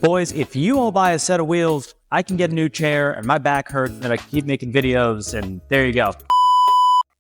Boys, if you all buy a set of wheels, I can get a new chair and my back hurts and I can keep making videos and there you go.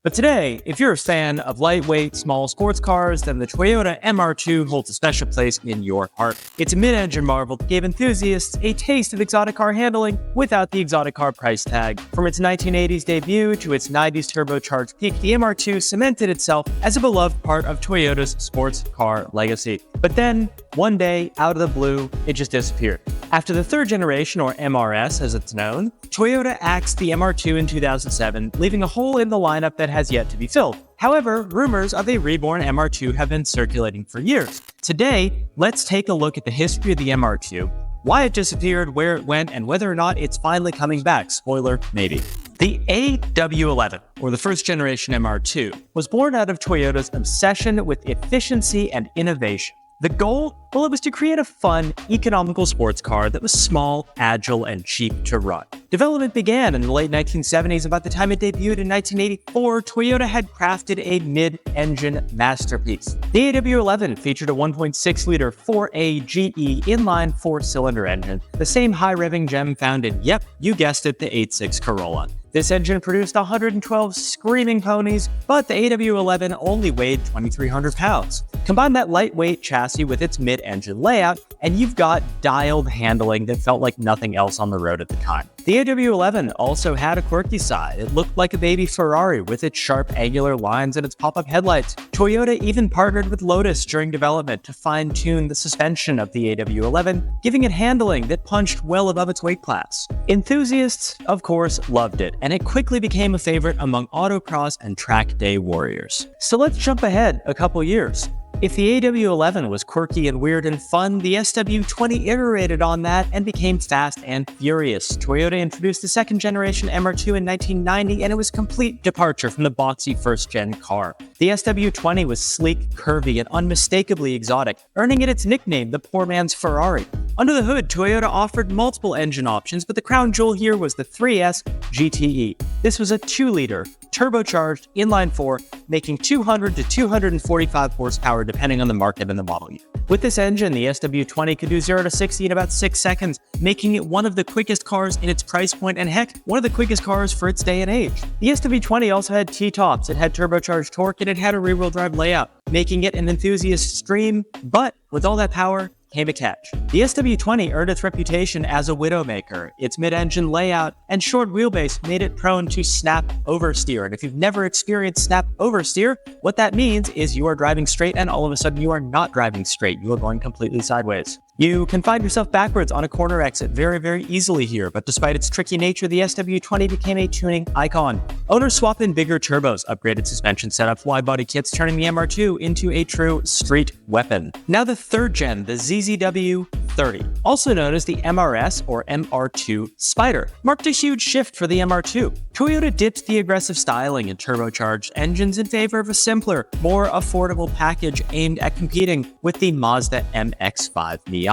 But today, if you're a fan of lightweight, small sports cars, then the Toyota MR2 holds a special place in your heart. It's a mid-engine marvel that gave enthusiasts a taste of exotic car handling without the exotic car price tag. From its 1980s debut to its 90s turbocharged peak, the MR2 cemented itself as a beloved part of Toyota's sports car legacy. But then, one day, out of the blue, it just disappeared. After the third generation, or MRS as it's known, Toyota axed the MR2 in 2007, leaving a hole in the lineup that has yet to be filled. However, rumors of a reborn MR2 have been circulating for years. Today, let's take a look at the history of the MR2, why it disappeared, where it went, and whether or not it's finally coming back. Spoiler, maybe. The AW11, or the first generation MR2, was born out of Toyota's obsession with efficiency and innovation. The goal? Well, it was to create a fun, economical sports car that was small, agile, and cheap to run. Development began in the late 1970s, and by the time it debuted in 1984, Toyota had crafted a mid-engine masterpiece. The AW11 featured a 1.6-liter 4A GE inline 4-cylinder engine, the same high-revving gem found in, yep, you guessed it, the 8.6 Corolla. This engine produced 112 screaming ponies, but the AW11 only weighed 2,300 pounds. Combine that lightweight chassis with its mid-engine layout, and you've got dialed handling that felt like nothing else on the road at the time. The AW11 also had a quirky side. It looked like a baby Ferrari with its sharp angular lines and its pop-up headlights. Toyota even partnered with Lotus during development to fine-tune the suspension of the AW11, giving it handling that punched well above its weight class. Enthusiasts, of course, loved it, and it quickly became a favorite among autocross and track day warriors. So let's jump ahead a couple years. If the AW11 was quirky and weird and fun, the SW20 iterated on that and became fast and furious. Toyota introduced the second generation MR2 in 1990, and it was a complete departure from the boxy first-gen car. The SW20 was sleek, curvy, and unmistakably exotic, earning it its nickname, the poor man's Ferrari. Under the hood, Toyota offered multiple engine options, but the crown jewel here was the 3S GTE. This was a 2-liter, turbocharged, inline-4, making 200 to 245 horsepower depending on the market and the model year. With this engine, the SW20 could do 0 to 60 in about 6 seconds, making it one of the quickest cars in its price point and heck, one of the quickest cars for its day and age. The SW20 also had T-tops, it had turbocharged torque, and it had a rear-wheel drive layout, making it an enthusiast's dream, but with all that power, came a catch. The SW20 earned its reputation as a widowmaker. Its mid-engine layout and short wheelbase made it prone to snap oversteer. And if you've never experienced snap oversteer, what that means is you are driving straight and all of a sudden you are not driving straight. You are going completely sideways. You can find yourself backwards on a corner exit very, very easily here, but despite its tricky nature, the SW20 became a tuning icon. Owners swapped in bigger turbos, upgraded suspension setups, wide body kits, turning the MR2 into a true street weapon. Now the third gen, the ZZW30, also known as the MRS or MR2 Spider, marked a huge shift for the MR2. Toyota ditched the aggressive styling and turbocharged engines in favor of a simpler, more affordable package aimed at competing with the Mazda MX-5 Miata.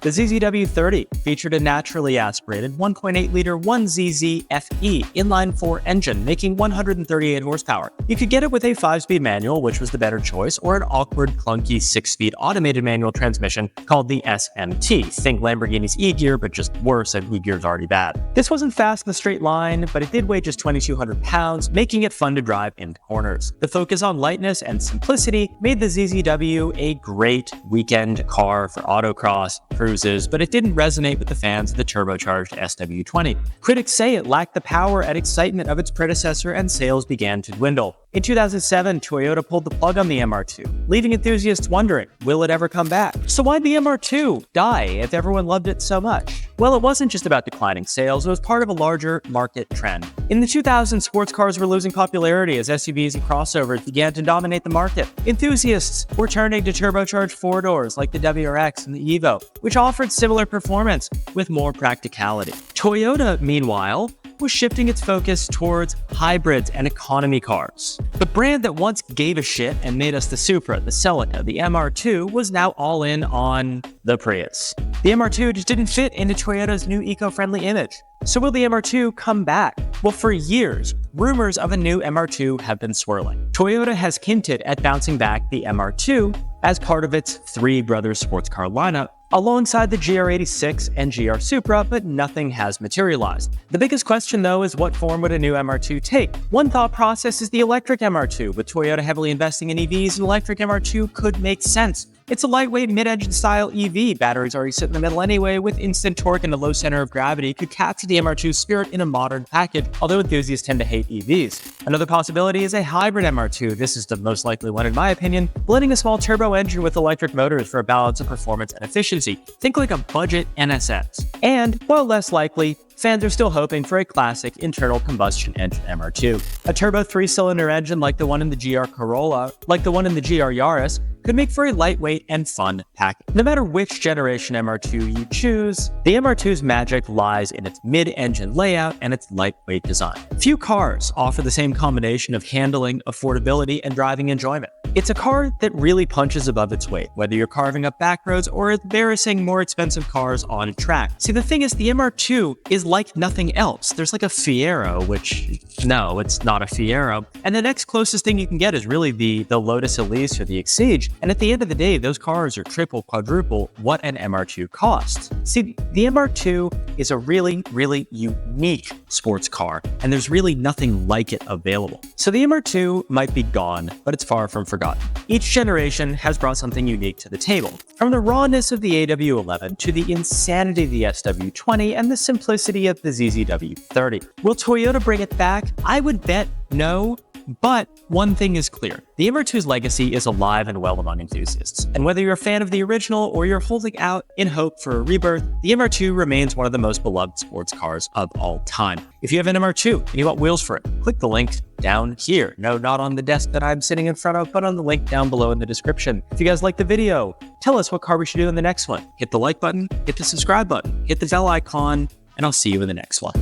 The ZZW30 featured a naturally aspirated 1.8-liter 1ZZ FE inline-4 engine, making 138 horsepower. You could get it with a 5-speed manual, which was the better choice, or an awkward, clunky 6-speed automated manual transmission called the SMT. Think Lamborghini's E-Gear, but just worse, and E-Gear's already bad. This wasn't fast in a straight line, but it did weigh just 2,200 pounds, making it fun to drive into corners. The focus on lightness and simplicity made the ZZW a great weekend car for autocross cruises, but it didn't resonate with the fans of the turbocharged SW20. Critics say it lacked the power and excitement of its predecessor, and sales began to dwindle. In 2007, Toyota pulled the plug on the MR2, leaving enthusiasts wondering, will it ever come back? So why'd the MR2 die if everyone loved it so much? Well, it wasn't just about declining sales, it was part of a larger market trend. In the 2000s, sports cars were losing popularity as SUVs and crossovers began to dominate the market. Enthusiasts were turning to turbocharged four-doors like the WRX and the Evo, which offered similar performance with more practicality. Toyota, meanwhile, was shifting its focus towards hybrids and economy cars. The brand that once gave a shit and made us the Supra, the Celica, the MR2 was now all in on the Prius. The MR2 just didn't fit into Toyota's new eco-friendly image. So will the MR2 come back? Well, for years, rumors of a new MR2 have been swirling. Toyota has hinted at bouncing back the MR2 as part of its Three Brothers sports car lineup, alongside the GR86 and GR Supra, but nothing has materialized. The biggest question though is what form would a new MR2 take? One thought process is the electric MR2. With Toyota heavily investing in EVs, an electric MR2 could make sense. It's a lightweight mid-engine style EV. Batteries already sit in the middle anyway, with instant torque and a low center of gravity could capture the MR2's spirit in a modern package, although enthusiasts tend to hate EVs. Another possibility is a hybrid MR2. This is the most likely one in my opinion, blending a small turbo engine with electric motors for a balance of performance and efficiency. Think like a budget NSX. And, while less likely, fans are still hoping for a classic internal combustion engine MR2. A turbo 3-cylinder engine like the one in the GR Corolla, like the one in the GR Yaris, could make for a lightweight and fun package. No matter which generation MR2 you choose, the MR2's magic lies in its mid-engine layout and its lightweight design. Few cars offer the same combination of handling, affordability, and driving enjoyment. It's a car that really punches above its weight, whether you're carving up back roads or embarrassing more expensive cars on track. See, the thing is, the MR2 is like nothing else. There's like a Fiero, which, no, it's not a Fiero. And the next closest thing you can get is really the Lotus Elise or the Exige. And at the end of the day, those cars are triple, quadruple what an MR2 costs. See, the MR2 is a really, really unique sports car, and there's really nothing like it available. So the MR2 might be gone, but it's far from forgotten. Each generation has brought something unique to the table. From the rawness of the AW11 to the insanity of the SW20 and the simplicity of the ZZW30. Will Toyota bring it back? I would bet no. But one thing is clear, the MR2's legacy is alive and well among enthusiasts. And whether you're a fan of the original or you're holding out in hope for a rebirth, the MR2 remains one of the most beloved sports cars of all time. If you have an MR2 and you want wheels for it, click the link down here. No, not on the desk that I'm sitting in front of, but on the link down below in the description. If you guys like the video, tell us what car we should do in the next one. Hit the like button, hit the subscribe button, hit the bell icon, and I'll see you in the next one.